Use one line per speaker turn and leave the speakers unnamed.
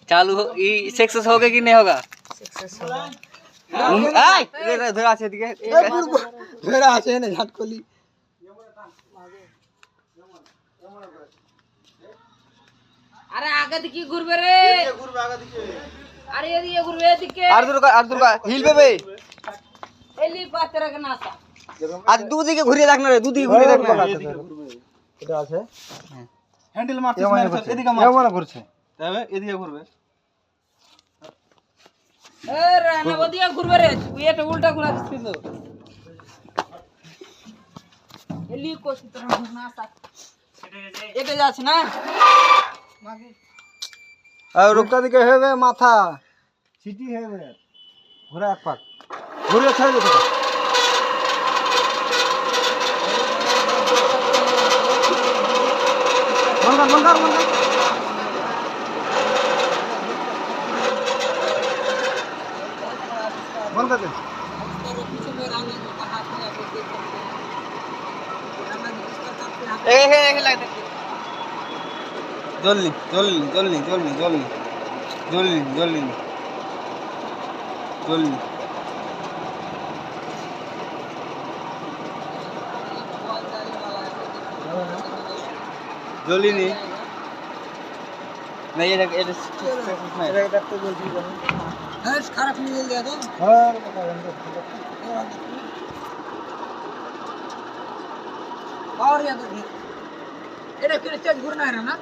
चालू हो ये सक्सेस होगा कि नहीं होगा?
सक्सेस होगा
ধরে আছে এদিকে
ধরে আছে না ঝাটকলি
আরে আগে দিকে ঘুরবে রে ঘুরবে আগে দিকে আরে এদিকে ঘুরবে এদিকে
আর দুর্গা হিলবে বে
এলি পাতরা কে নাসা
আজ দুদিকে ঘুরিয়ে দেখ না রে দুদিকে ঘুরিয়ে দেখ না
এটা আছে
হ্যান্ডেল মারছিস না এদিকে মার
মনে করছে
তবে এদিকে ঘুরবে
এ রানা ওদিকে ঘুরবে রে তুই এটা উল্টা ঘুরা দিছিস তো এলি কোশি তোর নাসা এটা যাচ্ছে না
আর রুকটা দিকে হবে মাথা সিটি হবে ঘোরা এক পাক ঘুরে ছেড়ে দিতে মঙ্গল
জলদি জলদি জলদি জলদি জলদি জলদি জলদি জলদি জলদি নি नहीं ये
এটা তো বলছি
হ্যাঁ খারাপ নিয়ে গেল তো
হ্যাঁ
और याद रखिए এটা কি চেঞ্জ করনা है ना